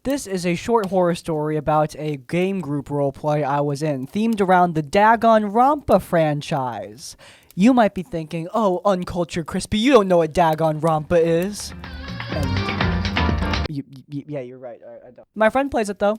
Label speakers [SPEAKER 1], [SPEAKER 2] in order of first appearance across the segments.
[SPEAKER 1] This is a short horror story about a game group roleplay I was in, themed around the Dagon Rampa franchise. You might be thinking, oh, uncultured Crispy, you don't know what Dagon Rampa is. And yeah, you're right. I don't. My friend plays it, though.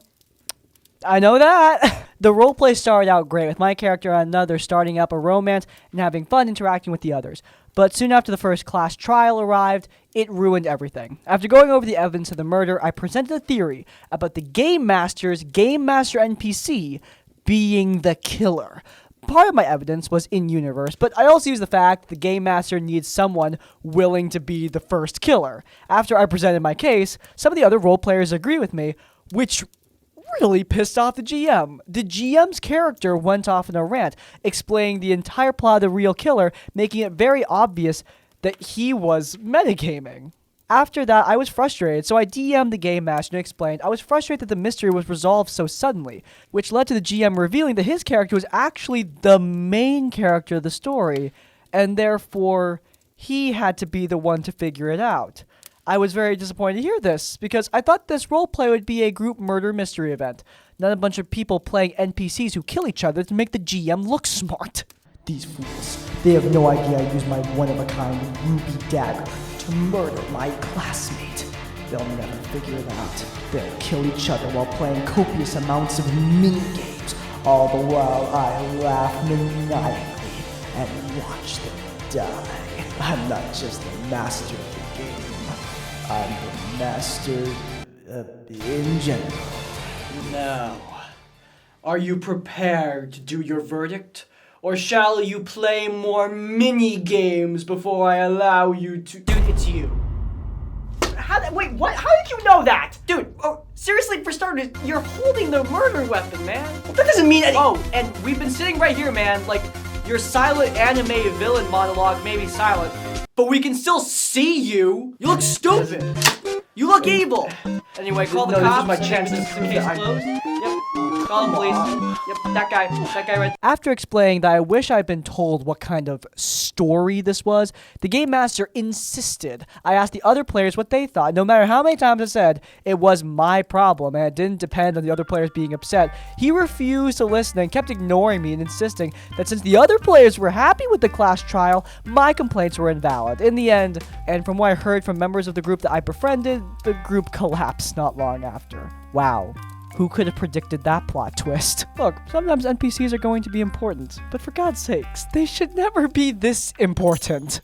[SPEAKER 1] I know that. The roleplay started out great, with my character and another starting up a romance and having fun interacting with the others. But soon after the first class trial arrived, it ruined everything. After going over the evidence of the murder, I presented a theory about the Game Master's Game Master NPC being the killer. Part of my evidence was in-universe, but I also used the fact that the Game Master needs someone willing to be the first killer. After I presented my case, some of the other role players agree with me, which really pissed off the GM. The GM's character went off in a rant, explaining the entire plot of the real killer, making it very obvious that he was metagaming. After that, I was frustrated, so I DM'd the Game Master and explained I was frustrated that the mystery was resolved so suddenly, which led to the GM revealing that his character was actually the main character of the story, and therefore he had to be the one to figure it out. I was very disappointed to hear this, because I thought this roleplay would be a group murder mystery event, not a bunch of people playing NPCs who kill each other to make the GM look smart. These fools, they have no idea I used my one-of-a-kind ruby dagger to murder my classmate. They'll never figure it out. They'll kill each other while playing copious amounts of mini-games, all the while I laugh maniacally and watch them die. I'm not just the master of the game. I'm the master in general.
[SPEAKER 2] Now, are you prepared to do your verdict? Or shall you play more mini-games before I allow you to— Dude, it's you. Wait, what? How did you know that? Dude, seriously, for starters, you're holding the murder weapon, man. Well, that doesn't mean anything. Oh, and we've been sitting right here, man, like, your silent anime villain monologue may be silent, but we can still see you. You look stupid. You look evil. Anyway, call the cops. This is my chance to prove the case closed. Yep. Call the police. Yep, that guy right there.
[SPEAKER 1] After explaining that I wish I'd been told what kind of story this was, the Game Master insisted I asked the other players what they thought. No matter how many times I said it was my problem and it didn't depend on the other players being upset, he refused to listen and kept ignoring me and insisting that since the other players were happy with the class trial, my complaints were invalid. In the end, and from what I heard from members of the group that I befriended, the group collapsed not long after. Wow. Who could have predicted that plot twist? Look, sometimes NPCs are going to be important, but for God's sakes, they should never be this important.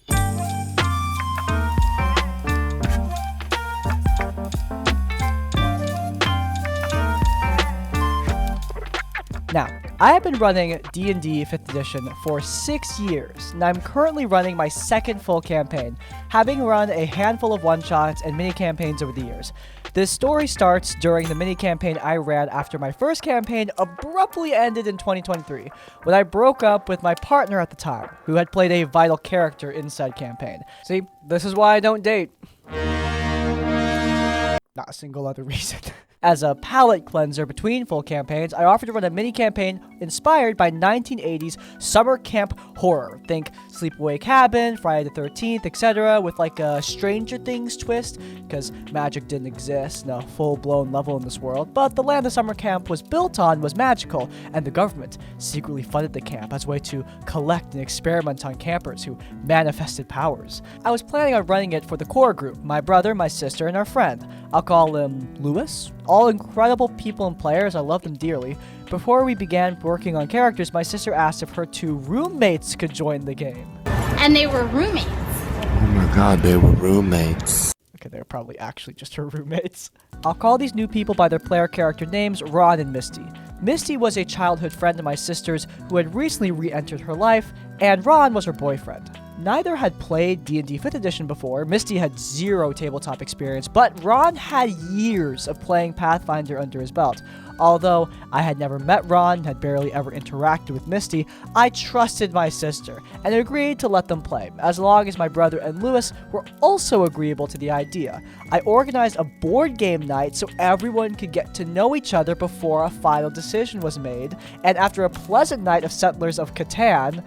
[SPEAKER 1] Now, I have been running D&D 5th edition for 6 years, and I'm currently running my second full campaign, having run a handful of one-shots and mini-campaigns over the years. This story starts during the mini-campaign I ran after my first campaign abruptly ended in 2023, when I broke up with my partner at the time, who had played a vital character in said campaign. See, this is why I don't date. Not a single other reason. As a palate cleanser between full campaigns, I offered to run a mini-campaign inspired by 1980s summer camp horror. Think Sleepaway Cabin, Friday the 13th, etc., with like a Stranger Things twist, because magic didn't exist, no full-blown level in this world, but the land the summer camp was built on was magical, and the government secretly funded the camp as a way to collect and experiment on campers who manifested powers. I was planning on running it for the core group, my brother, my sister, and our friend. I'll call him Lewis. All incredible people and players, I love them dearly. Before we began working on characters, my sister asked if her 2 roommates could join the game.
[SPEAKER 3] And they were roommates.
[SPEAKER 4] Oh my god, they were roommates.
[SPEAKER 1] Okay, they're probably actually just her roommates. I'll call these new people by their player character names, Ron and Misty. Misty was a childhood friend of my sister's who had recently re-entered her life, and Ron was her boyfriend. Neither had played D&D 5th edition before. Misty had 0 tabletop experience, but Ron had years of playing Pathfinder under his belt. Although I had never met Ron, had barely ever interacted with Misty, I trusted my sister and agreed to let them play, as long as my brother and Lewis were also agreeable to the idea. I organized a board game night so everyone could get to know each other before a final decision was made, and after a pleasant night of Settlers of Catan,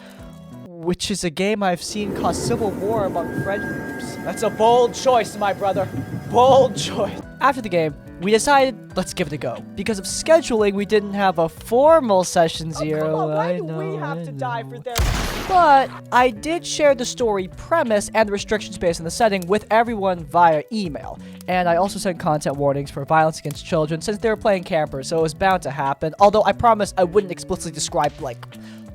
[SPEAKER 1] which is a game I've seen cause civil war among friend groups. That's a bold choice, my brother. Bold choice. After the game, We decided, let's give it a go. Because of scheduling, we didn't have a formal session 0.
[SPEAKER 2] Come on, why
[SPEAKER 1] I
[SPEAKER 2] do
[SPEAKER 1] know,
[SPEAKER 2] we have
[SPEAKER 1] I
[SPEAKER 2] to die
[SPEAKER 1] know.
[SPEAKER 2] for their...
[SPEAKER 1] But I did share the story premise and the restrictions based on the setting with everyone via email. And I also sent content warnings for violence against children since they were playing campers, so it was bound to happen. Although I promised I wouldn't explicitly describe, like,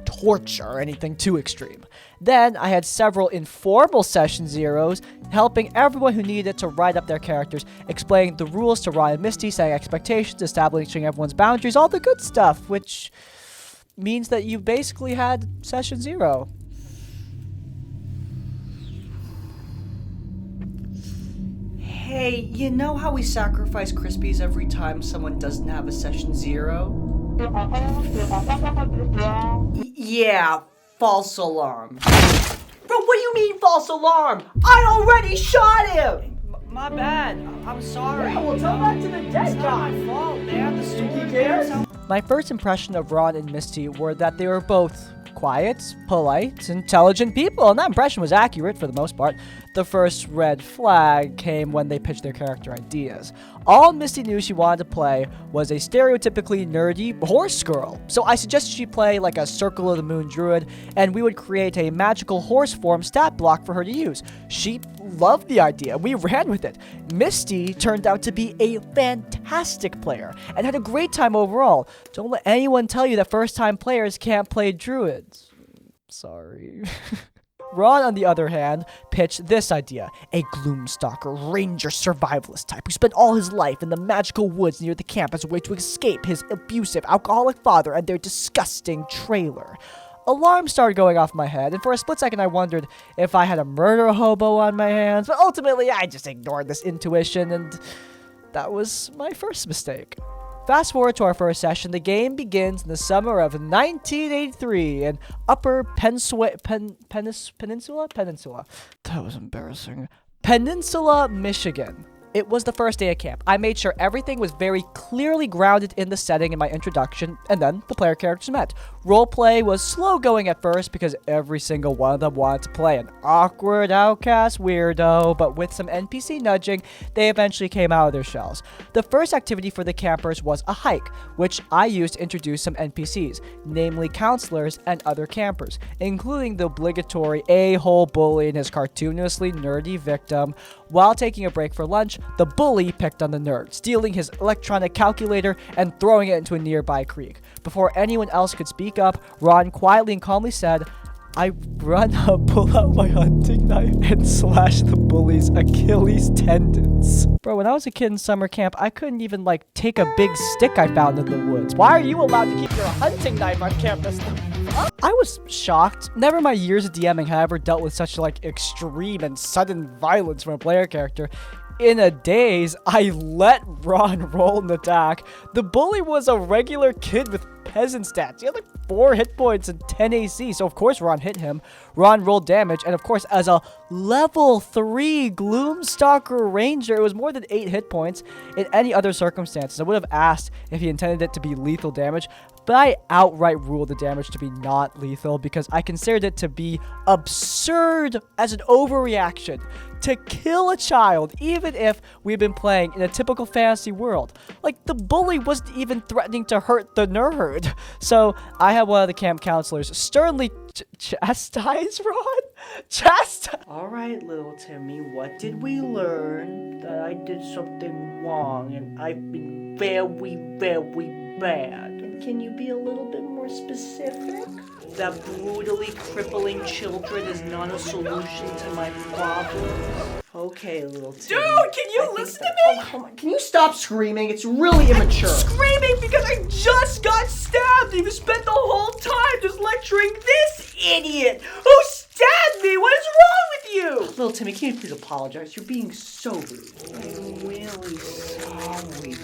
[SPEAKER 1] torture or anything too extreme. Then I had several informal session 0s, helping everyone who needed it to write up their characters, explaining the rules to Ryan and Misty, setting expectations, establishing everyone's boundaries, all the good stuff, which means that you basically had session 0.
[SPEAKER 2] Hey, you know how we sacrifice Crispies every time someone doesn't have a session 0? Yeah, false alarm. Bro, what do you mean false alarm? I already shot him! My bad. I'm sorry. Yeah, well, tell that to the dead guy. It's not my fault, man. The story cares.
[SPEAKER 1] My first impression of Ron and Misty were that they were both quiet, polite, intelligent people, and that impression was accurate for the most part. The first red flag came when they pitched their character ideas. All Misty knew she wanted to play was a stereotypically nerdy horse girl, so I suggested she play like a Circle of the Moon druid, and we would create a magical horse form stat block for her to use. She loved the idea, we ran with it. Misty turned out to be a fantastic player, and had a great time overall. Don't let anyone tell you that first-time players can't play druids. Sorry. Ron, on the other hand, pitched this idea. A Gloomstalker ranger survivalist type who spent all his life in the magical woods near the camp as a way to escape his abusive alcoholic father and their disgusting trailer. Alarms started going off in my head, and for a split second I wondered if I had a murder hobo on my hands, but ultimately I just ignored this intuition, and that was my first mistake. Fast forward to our first session, the game begins in the summer of 1983 in Upper Peninsula? That was embarrassing. Peninsula, Michigan. It was the first day of camp. I made sure everything was very clearly grounded in the setting in my introduction, and then the player characters met. Roleplay was slow going at first because every single one of them wanted to play an awkward outcast weirdo, but with some NPC nudging, they eventually came out of their shells. The first activity for the campers was a hike, which I used to introduce some NPCs, namely counselors and other campers, including the obligatory a-hole bully and his cartoonishly nerdy victim. While taking a break for lunch, the bully picked on the nerd, stealing his electronic calculator and throwing it into a nearby creek. Before anyone else could speak up, Ron quietly and calmly said, I pull out my hunting knife and slash the bully's Achilles tendons. Bro, when I was a kid in summer camp, I couldn't even, like, take a big stick I found in the woods. Why are you allowed to keep your hunting knife on campus? I was shocked. Never in my years of DMing have I ever dealt with such, like, extreme and sudden violence from a player character. In a daze, I let Ron roll an attack. The bully was a regular kid with peasant stats. He had like 4 hit points and 10 AC, so of course Ron hit him. Ron rolled damage, and of course as a level 3 Gloomstalker Ranger, it was more than 8 hit points. In any other circumstances, I would have asked if he intended it to be lethal damage, but I outright ruled the damage to be not lethal because I considered it to be absurd as an overreaction to kill a child, even if we've been playing in a typical fantasy world. Like, the bully wasn't even threatening to hurt the nerd. So I had one of the camp counselors sternly chastise Ron?
[SPEAKER 2] Alright, little Timmy, what did we learn? That I did something wrong and I've been very, very bad. And can you be a little bit more specific? That brutally crippling children is not a solution to my problem. Okay, little Timmy.
[SPEAKER 1] Dude, can you listen to me?
[SPEAKER 2] Oh, come on. Can you stop screaming? It's really immature.
[SPEAKER 1] I'm screaming because I just got stabbed. You spent the whole time just lecturing this idiot who stabbed me. What is wrong with you?
[SPEAKER 2] Little Timmy, can you please apologize? You're being so rude. I'm really sorry.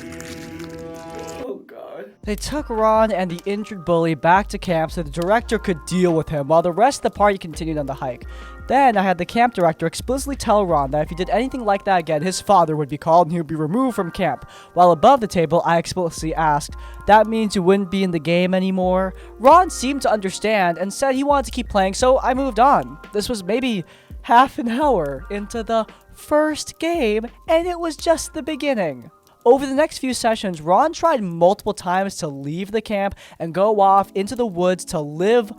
[SPEAKER 2] Oh, God.
[SPEAKER 1] They took Ron and the injured bully back to camp so the director could deal with him while the rest of the party continued on the hike. Then I had the camp director explicitly tell Ron that if he did anything like that again, his father would be called and he would be removed from camp. While above the table, I explicitly asked, that means you wouldn't be in the game anymore? Ron seemed to understand and said he wanted to keep playing, so I moved on. This was maybe half an hour into the first game, and it was just the beginning. Over the next few sessions, Ron tried multiple times to leave the camp and go off into the woods to live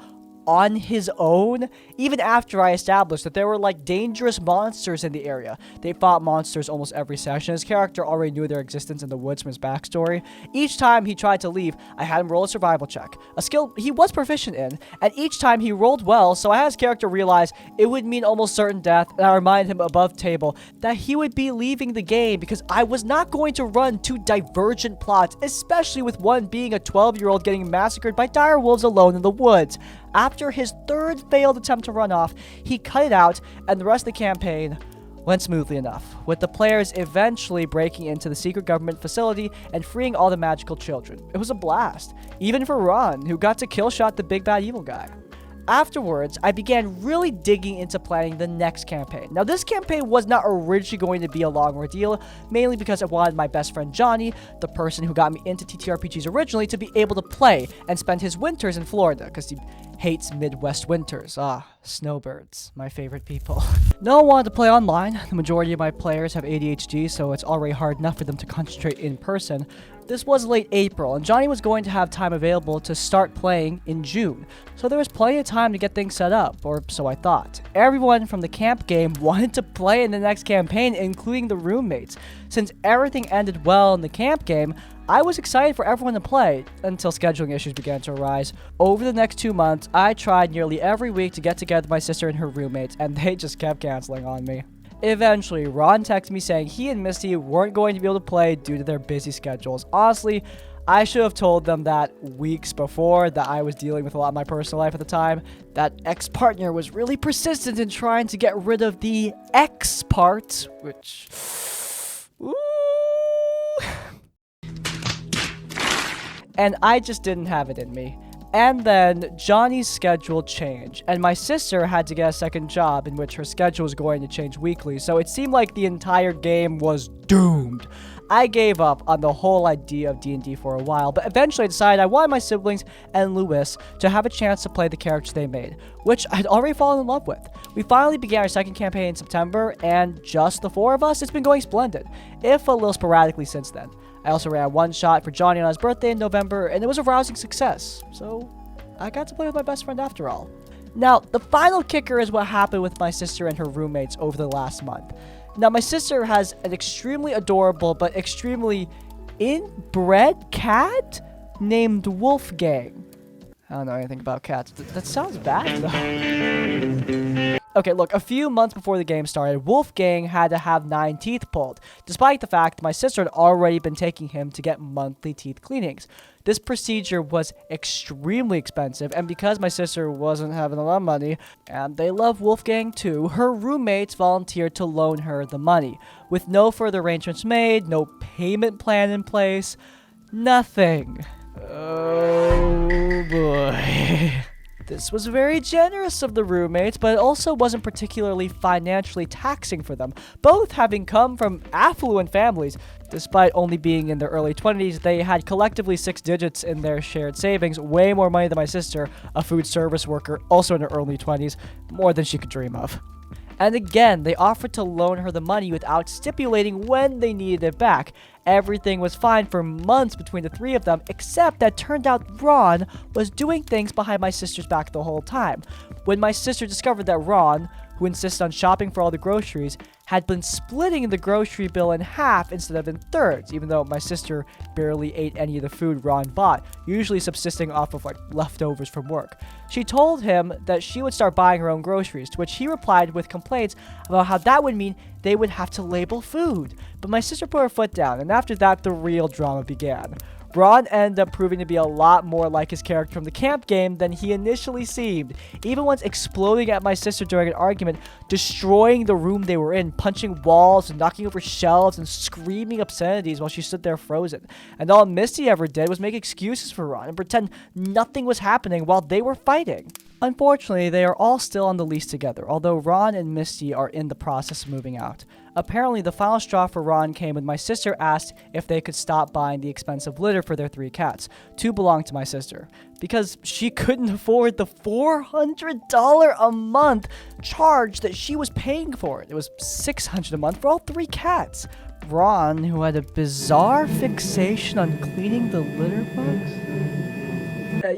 [SPEAKER 1] on his own, even after I established that there were like dangerous monsters in the area. They fought monsters almost every session. His character already knew their existence in the woods from his backstory. Each time he tried to leave, I had him roll a survival check, a skill he was proficient in, and each time he rolled well, so I had his character realize it would mean almost certain death, and I reminded him above table that he would be leaving the game because I was not going to run two divergent plots, especially with one being a 12-year-old getting massacred by dire wolves alone in the woods. After his third failed attempt to run off, he cut it out, and the rest of the campaign went smoothly enough, with the players eventually breaking into the secret government facility and freeing all the magical children. It was a blast, even for Ron, who got to kill-shot the big bad evil guy. Afterwards, I began really digging into planning the next campaign. Now, this campaign was not originally going to be a long ordeal, mainly because I wanted my best friend Johnny, the person who got me into TTRPGs originally, to be able to play and spend his winters in Florida, because he hates Midwest winters. Snowbirds, my favorite people. No one wanted to play online. The majority of my players have ADHD, so it's already hard enough for them to concentrate in person. This was late April, and Johnny was going to have time available to start playing in June, so there was plenty of time to get things set up, or so I thought. Everyone from the camp game wanted to play in the next campaign, including the roommates. Since everything ended well in the camp game, I was excited for everyone to play, until scheduling issues began to arise. Over the next 2 months, I tried nearly every week to get together with my sister and her roommates, and they just kept canceling on me. Eventually, Ron texted me saying he and Misty weren't going to be able to play due to their busy schedules. Honestly, I should have told them that weeks before, that I was dealing with a lot of my personal life at the time. That ex-partner was really persistent in trying to get rid of the X part, which... Ooh. And I just didn't have it in me. And then Johnny's schedule changed, and my sister had to get a second job in which her schedule was going to change weekly, so it seemed like the entire game was doomed. I gave up on the whole idea of D&D for a while, but eventually I decided I wanted my siblings and Louis to have a chance to play the characters they made, which I'd already fallen in love with. We finally began our second campaign in September, and just the four of us, it's been going splendid, if a little sporadically since then. I also ran a one-shot for Johnny on his birthday in November, and it was a rousing success, so I got to play with my best friend after all. Now, the final kicker is what happened with my sister and her roommates over the last month. Now, my sister has an extremely adorable but extremely inbred cat named Wolfgang. I don't know anything about cats. That sounds bad, though. Okay, look, a few months before the game started, Wolfgang had to have 9 teeth pulled, despite the fact my sister had already been taking him to get monthly teeth cleanings. This procedure was extremely expensive, and because my sister wasn't having a lot of money, and they love Wolfgang too, her roommates volunteered to loan her the money. With no further arrangements made, no payment plan in place, nothing. Oh boy. This was very generous of the roommates, but it also wasn't particularly financially taxing for them, both having come from affluent families. Despite only being in their early 20s, they had collectively 6 digits in their shared savings, way more money than my sister, a food service worker, also in her early 20s, more than she could dream of. And again, they offered to loan her the money without stipulating when they needed it back. Everything was fine for months between the three of them, except that turned out Ron was doing things behind my sister's back the whole time. When my sister discovered that Ron, who insisted on shopping for all the groceries, had been splitting the grocery bill in half instead of in thirds, even though my sister barely ate any of the food Ron bought, usually subsisting off of leftovers from work. She told him that she would start buying her own groceries, to which he replied with complaints about how that would mean they would have to label food. But my sister put her foot down, and after that, the real drama began. Ron ended up proving to be a lot more like his character from the camp game than he initially seemed, even once exploding at my sister during an argument, destroying the room they were in, punching walls and knocking over shelves and screaming obscenities while she stood there frozen. And all Misty ever did was make excuses for Ron and pretend nothing was happening while they were fighting. Unfortunately, they are all still on the lease together, although Ron and Misty are in the process of moving out. Apparently, the final straw for Ron came when my sister asked if they could stop buying the expensive litter for their 3 cats. 2 belonged to my sister, because she couldn't afford the $400 a month charge that she was paying for it. It was $600 a month for all 3 cats. Ron, who had a bizarre fixation on cleaning the litter box?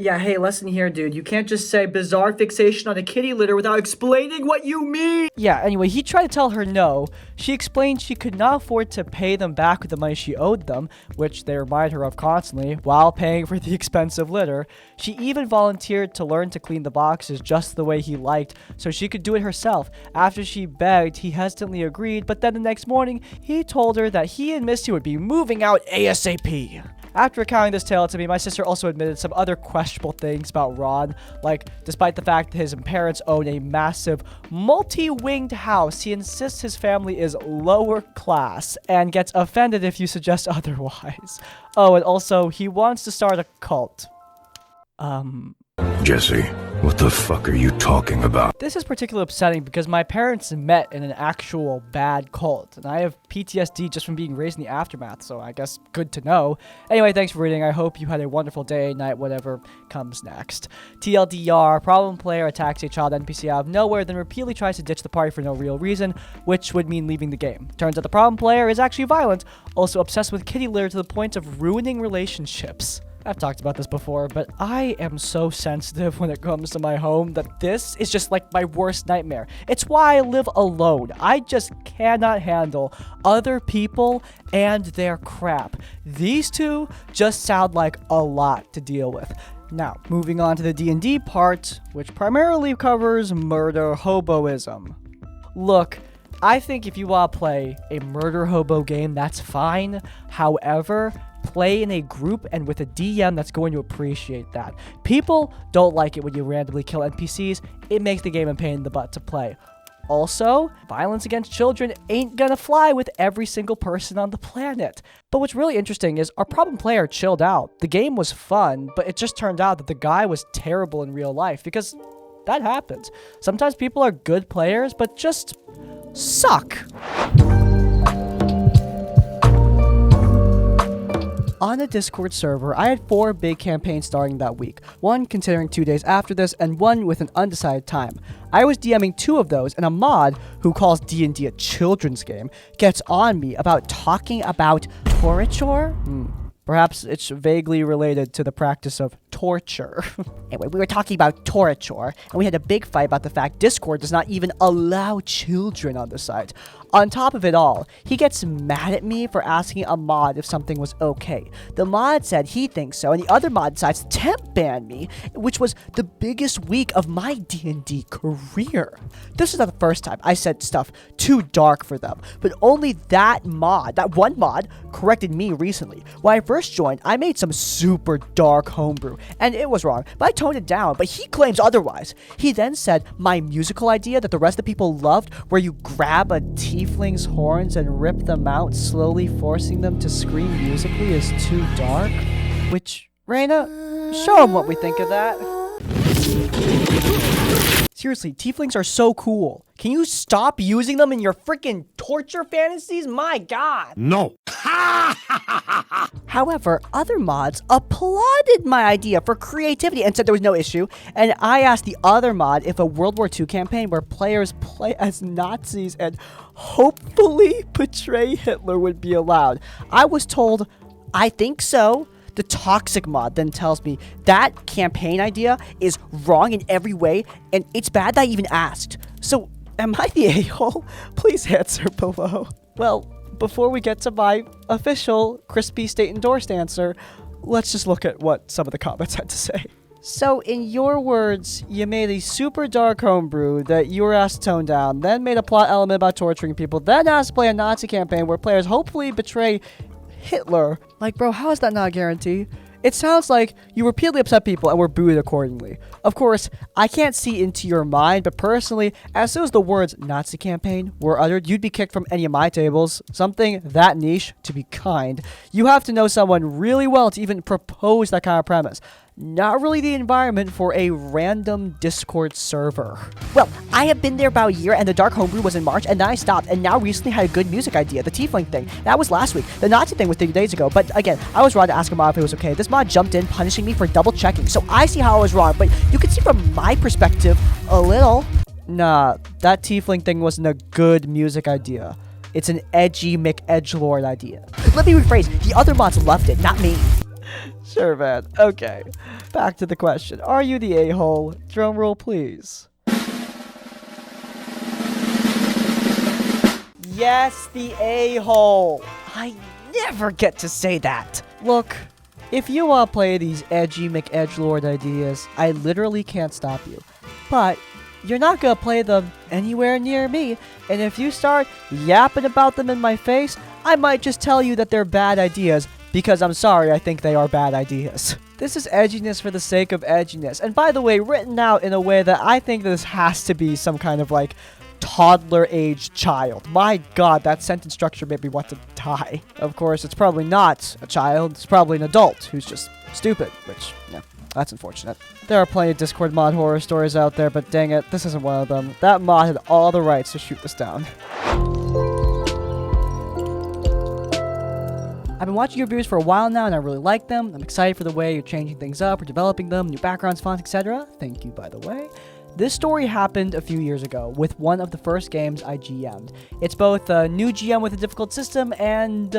[SPEAKER 2] Yeah, hey, listen here, dude. You can't just say bizarre fixation on a kitty litter without explaining what you mean.
[SPEAKER 1] Yeah, anyway, he tried to tell her no. She explained she could not afford to pay them back with the money she owed them, which they remind her of constantly, while paying for the expensive litter. She even volunteered to learn to clean the boxes just the way he liked, so she could do it herself. After she begged, he hesitantly agreed, but then the next morning, he told her that he and Misty would be moving out ASAP. After recounting this tale to me, my sister also admitted some other questionable things about Ron, like despite the fact that his parents own a massive multi-winged house, he insists his family is lower class and gets offended if you suggest otherwise. Oh, and also, he wants to start a cult.
[SPEAKER 3] Jesse, what the fuck are you talking about?
[SPEAKER 1] This is particularly upsetting because my parents met in an actual bad cult, and I have PTSD just from being raised in the aftermath, so I guess good to know. Anyway, thanks for reading. I hope you had a wonderful day, night, whatever comes next. TLDR, problem player attacks a child NPC out of nowhere, then repeatedly tries to ditch the party for no real reason, which would mean leaving the game. Turns out the problem player is actually violent, also obsessed with kitty litter to the point of ruining relationships. I've talked about this before, but I am so sensitive when it comes to my home that this is just like my worst nightmare. It's why I live alone. I just cannot handle other people and their crap. These two just sound like a lot to deal with. Now, moving on to the D&D part, which primarily covers murder hoboism. Look, I think if you want to play a murder hobo game, that's fine. However, play in a group and with a DM that's going to appreciate that. People don't like it when you randomly kill NPCs. It makes the game a pain in the butt to play. Also, violence against children ain't gonna fly with every single person on the planet. But what's really interesting is our problem player chilled out. The game was fun, but it just turned out that the guy was terrible in real life, because that happens. Sometimes people are good players, but just suck. On the Discord server, I had 4 big campaigns starting that week, one considering 2 days after this, and one with an undecided time. I was DMing 2 of those, and a mod, who calls D&D a children's game, gets on me about talking about torture? Perhaps it's vaguely related to the practice of torture. Anyway, we were talking about torture, and we had a big fight about the fact Discord does not even allow children on the site. On top of it all, he gets mad at me for asking a mod if something was okay. The mod said he thinks so, and the other mod decides to temp ban me, which was the biggest week of my D&D career. This is not the first time I said stuff too dark for them, but only that one mod, corrected me recently. When I first joined, I made some super dark homebrew, and it was wrong, but I toned it down, but he claims otherwise. He then said my musical idea that the rest of the people loved, where you grab a tiefling's horns and rip them out, slowly forcing them to scream musically, is too dark. Which, Raina, show him what we think of that. Seriously, tieflings are so cool. Can you stop using them in your freaking torture fantasies? My god.
[SPEAKER 3] No.
[SPEAKER 1] However, other mods applauded my idea for creativity and said there was no issue, and I asked the other mod if a World War II campaign where players play as Nazis and hopefully betray Hitler would be allowed. I was told, I think so. The toxic mod then tells me that campaign idea is wrong in every way, and it's bad that I even asked. So, am I the a-hole? Please answer below. Well, before we get to my official crispy state-endorsed answer, let's just look at what some of the comments had to say. So, in your words, you made a super dark homebrew that you were asked to tone down, then made a plot element about torturing people, then asked to play a Nazi campaign where players hopefully betray Hitler. Like, bro, how is that not a guarantee? It sounds like you repeatedly upset people and were booed accordingly. Of course, I can't see into your mind, but personally, as soon as the words Nazi campaign were uttered, you'd be kicked from any of my tables. Something that niche, to be kind. You have to know someone really well to even propose that kind of premise. Not really the environment for a random Discord server. Well, I have been there about a year, and the Dark Homebrew was in March, and then I stopped, and now recently had a good music idea. The Tiefling thing, that was last week. The Nazi thing was 3 days ago, but again, I was wrong to ask a mod if it was okay. This mod jumped in, punishing me for double checking, so I see how I was wrong, but you can see from my perspective, a little. Nah, that Tiefling thing wasn't a good music idea. It's an edgy McEdgelord idea. Let me rephrase, the other mods loved it, not me. Sure, man. Okay. Back to the question. Are you the a-hole? Drum roll, please. Yes, the a-hole. I never get to say that. Look, if you want to play these edgy McEdgelord ideas, I literally can't stop you. But you're not going to play them anywhere near me, and if you start yapping about them in my face, I might just tell you that they're bad ideas, because I'm sorry, I think they are bad ideas. This is edginess for the sake of edginess, and by the way, written out in a way that I think this has to be some kind of like toddler-aged child. My god, that sentence structure made me want to die. Of course, it's probably not a child, it's probably an adult who's just stupid, which, yeah, that's unfortunate. There are plenty of Discord mod horror stories out there, but dang it, this isn't one of them. That mod had all the rights to shoot this down. I've been watching your reviews for a while now, and I really like them. I'm excited for the way you're changing things up, or developing them, new backgrounds, fonts, etc. Thank you, by the way. This story happened a few years ago with one of the first games I GM'd. It's both a new GM with a difficult system and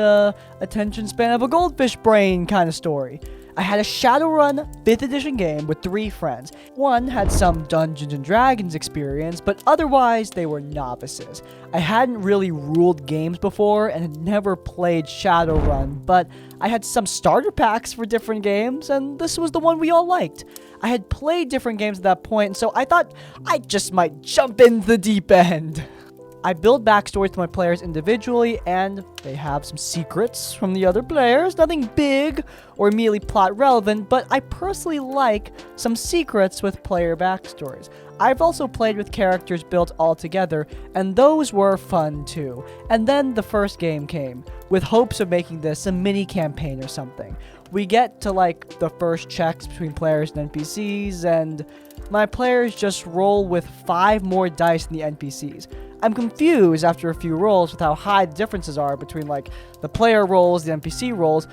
[SPEAKER 1] attention span of a goldfish brain kind of story. I had a Shadowrun 5th edition game with 3 friends. One had some Dungeons & Dragons experience, but otherwise they were novices. I hadn't really ruled games before and had never played Shadowrun, but I had some starter packs for different games, and this was the one we all liked. I had played different games at that point, so I thought I just might jump in the deep end. I build backstories to my players individually, and they have some secrets from the other players. Nothing big or immediately plot relevant, but I personally like some secrets with player backstories. I've also played with characters built all together, and those were fun too. And then the first game came, with hopes of making this a mini campaign or something. We get to like the first checks between players and NPCs, and my players just roll with 5 more dice than the NPCs. I'm confused after a few rolls with how high the differences are between like the player rolls, the NPC rolls,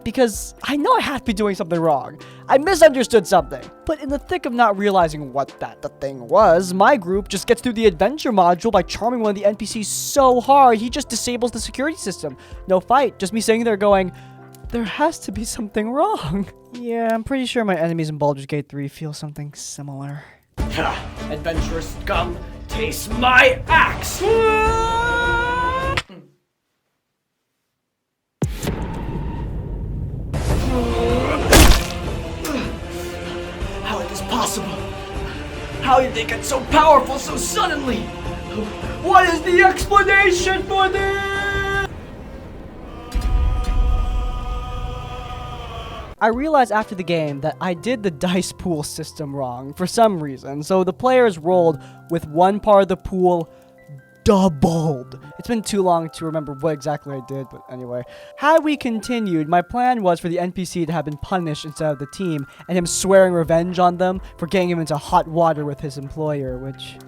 [SPEAKER 1] because I know I have to be doing something wrong. I misunderstood something. But in the thick of not realizing what the thing was, my group just gets through the adventure module by charming one of the NPCs so hard he just disables the security system. No fight, just me sitting there going, there has to be something wrong. Yeah, I'm pretty sure my enemies in Baldur's Gate 3 feel something similar.
[SPEAKER 2] Ha! Adventurous scum, taste my axe! How is this possible? How did they get so powerful so suddenly? What is the explanation for this?
[SPEAKER 1] I realized after the game that I did the dice pool system wrong for some reason, so the players rolled with one part of the pool doubled. It's been too long to remember what exactly I did, but anyway. Had we continued, my plan was for the NPC to have been punished instead of the team, and him swearing revenge on them for getting him into hot water with his employer, which...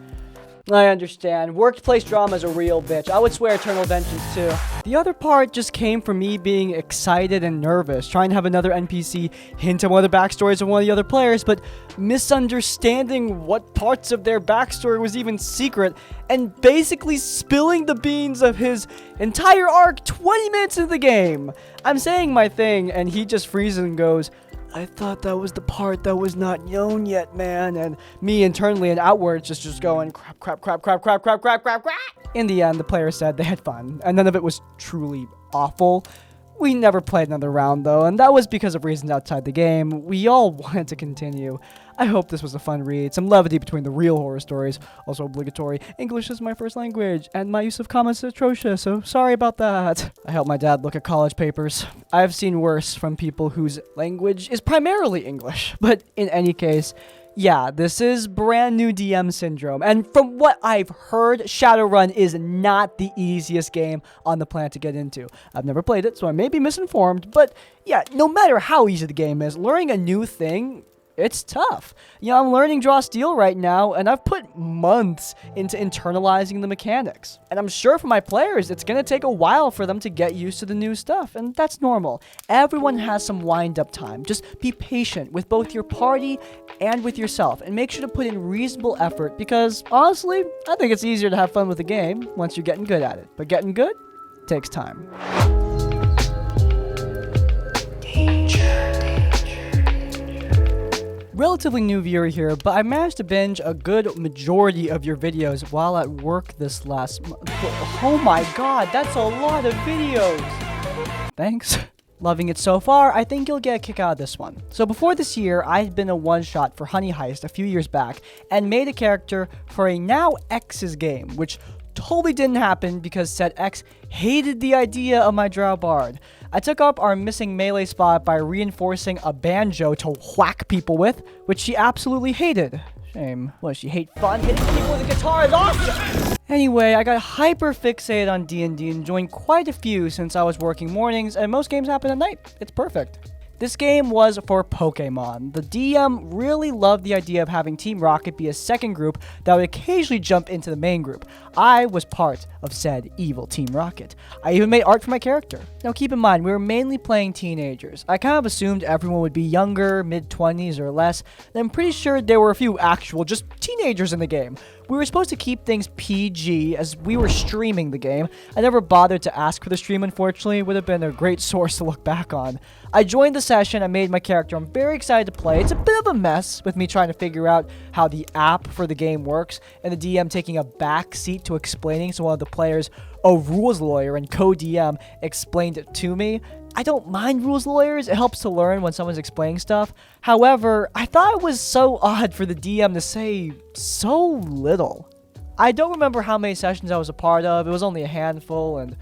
[SPEAKER 1] I understand. Workplace drama is a real bitch. I would swear eternal vengeance too. The other part just came from me being excited and nervous, trying to have another NPC hint at one of the backstories of one of the other players, but misunderstanding what parts of their backstory was even secret, and basically spilling the beans of his entire arc 20 minutes into the game. I'm saying my thing, and he just freezes and goes, I thought that was the part that was not known yet, man. And me internally and outwards just going crap. In the end, the players said they had fun, and none of it was truly awful. We never played another round, though, and that was because of reasons outside the game. We all wanted to continue. I hope this was a fun read, some levity between the real horror stories, also obligatory. English is my first language, and my use of commas is atrocious, so sorry about that. I helped my dad look at college papers. I've seen worse from people whose language is primarily English, but in any case, yeah, this is brand new DM syndrome, and from what I've heard, Shadowrun is not the easiest game on the planet to get into. I've never played it, so I may be misinformed, but yeah, no matter how easy the game is, learning a new thing It's tough. I'm learning Draw Steel right now, and I've put months into internalizing the mechanics. And I'm sure for my players, it's going to take a while for them to get used to the new stuff, and that's normal. Everyone has some wind-up time. Just be patient with both your party and with yourself, and make sure to put in reasonable effort, because honestly, I think it's easier to have fun with the game once you're getting good at it. But getting good takes time. Relatively new viewer here, but I managed to binge a good majority of your videos while at work this last month. Oh my god, that's a lot of videos! Thanks. Loving it so far. I think you'll get a kick out of this one. So before this year, I had been a one-shot for Honey Heist a few years back, and made a character for a now X's game, which totally didn't happen because said X hated the idea of my Drow Bard. I took up our missing melee spot by reinforcing a banjo to whack people with, which she absolutely hated. Shame. What, does she hate fun? Hitting people with a guitar is awesome! Anyway, I got hyper fixated on D&D and joined quite a few since I was working mornings, and most games happen at night. It's perfect. This game was for Pokemon. The DM really loved the idea of having Team Rocket be a second group that would occasionally jump into the main group. I was part of said evil Team Rocket. I even made art for my character. Now keep in mind, we were mainly playing teenagers. I kind of assumed everyone would be younger, mid-20s or less, and I'm pretty sure there were a few actual just teenagers in the game. We were supposed to keep things PG as we were streaming the game. I never bothered to ask for the stream, unfortunately. It would have been a great source to look back on. I joined the session, I made my character. I'm very excited to play. It's a bit of a mess with me trying to figure out how the app for the game works, and the DM taking a back seat to explaining, so one of the players, a rules lawyer and co-DM, explained it to me. I don't mind rules lawyers, it helps to learn when someone's explaining stuff. However, I thought it was so odd for the DM to say so little. I don't remember how many sessions I was a part of, it was only a handful, and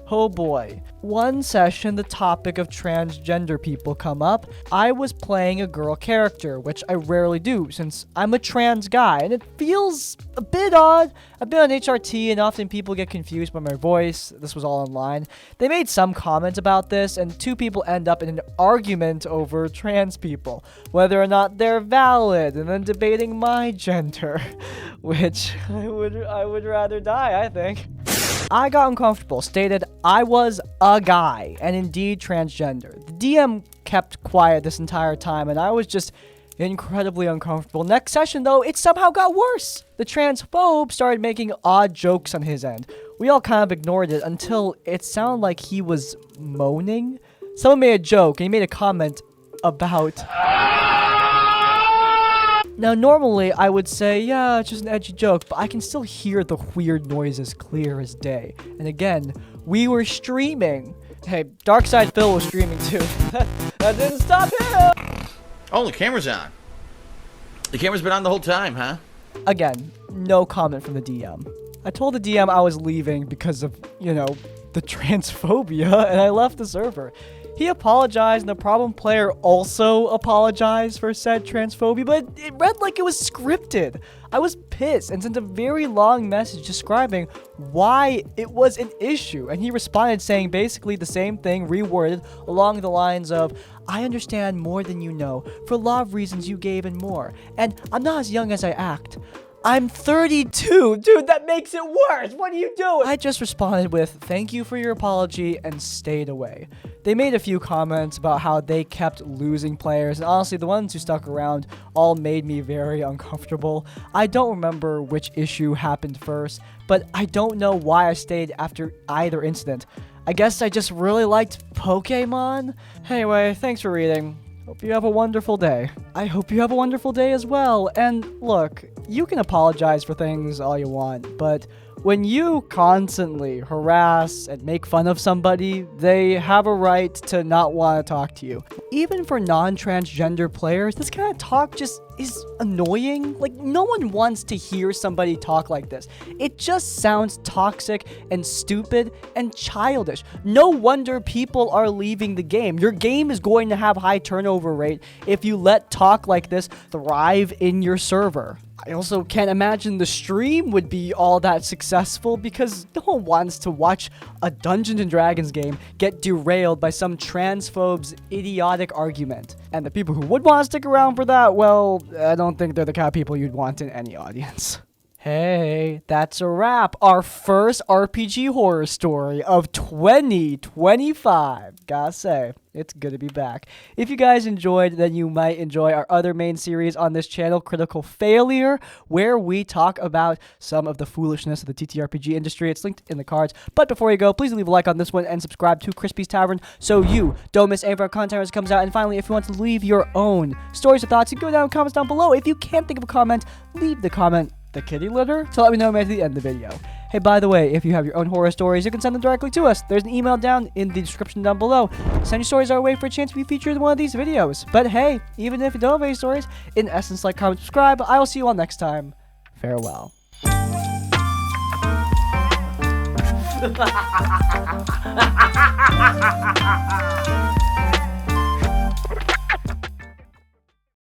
[SPEAKER 1] oh boy. One session, the topic of transgender people come up. I was playing a girl character, which I rarely do since I'm a trans guy, and it feels a bit odd. I've been on HRT and often people get confused by my voice. This was all online. They made some comments about this, and two people end up in an argument over trans people, whether or not they're valid, and then debating my gender, which I would rather die, I think. I got uncomfortable, stated I was a guy, and indeed transgender. The DM kept quiet this entire time, and I was just incredibly uncomfortable. Next session, though, it somehow got worse. The transphobe started making odd jokes on his end. We all kind of ignored it until it sounded like he was moaning. Someone made a joke, and he made a comment about... Now, normally, I would say, yeah, it's just an edgy joke, but I can still hear the weird noises clear as day. And again, we were streaming. Hey, Darkside Phil was streaming too. That didn't stop him!
[SPEAKER 5] Oh, the camera's on. The camera's been on the whole time, huh?
[SPEAKER 1] Again, no comment from the DM. I told the DM I was leaving because of, the transphobia, and I left the server. He apologized, and the problem player also apologized for said transphobia, but it read like it was scripted. I was pissed and sent a very long message describing why it was an issue, and he responded saying basically the same thing reworded along the lines of, I understand more than you know, for a lot of reasons you gave and more, and I'm not as young as I act. I'm 32. Dude, that makes it worse. What are you doing? I just responded with, thank you for your apology, and stayed away. They made a few comments about how they kept losing players, and honestly, the ones who stuck around all made me very uncomfortable. I don't remember which issue happened first, but I don't know why I stayed after either incident. I guess I just really liked Pokemon? Anyway, thanks for reading. Hope you have a wonderful day. I hope you have a wonderful day as well. And look, you can apologize for things all you want, but when you constantly harass and make fun of somebody, they have a right to not want to talk to you. Even for non-transgender players, this kind of talk just is annoying. Like, no one wants to hear somebody talk like this. It just sounds toxic and stupid and childish. No wonder people are leaving the game. Your game is going to have high turnover rate if you let talk like this thrive in your server. I also can't imagine the stream would be all that successful because no one wants to watch a Dungeons & Dragons game get derailed by some transphobe's idiotic argument. And the people who would want to stick around for that, well, I don't think they're the kind of people you'd want in any audience. Hey, that's a wrap. Our first RPG horror story of 2025. Gotta say, it's good to be back. If you guys enjoyed, then you might enjoy our other main series on this channel, Critical Failure, where we talk about some of the foolishness of the TTRPG industry. It's linked in the cards. But before you go, please leave a like on this one and subscribe to Crispy's Tavern so you don't miss any of our content as it comes out. And finally, if you want to leave your own stories or thoughts, you can go down in the comments down below. If you can't think of a comment, leave the comment the kitty litter to let me know at the end of the video. Hey, by the way, if you have your own horror stories, you can send them directly to us. There's an email down in the description down below. Send your stories our way for a chance to be featured in one of these videos. But hey, even if you don't have any stories, in essence, like, comment, subscribe. I will see you all next time. Farewell.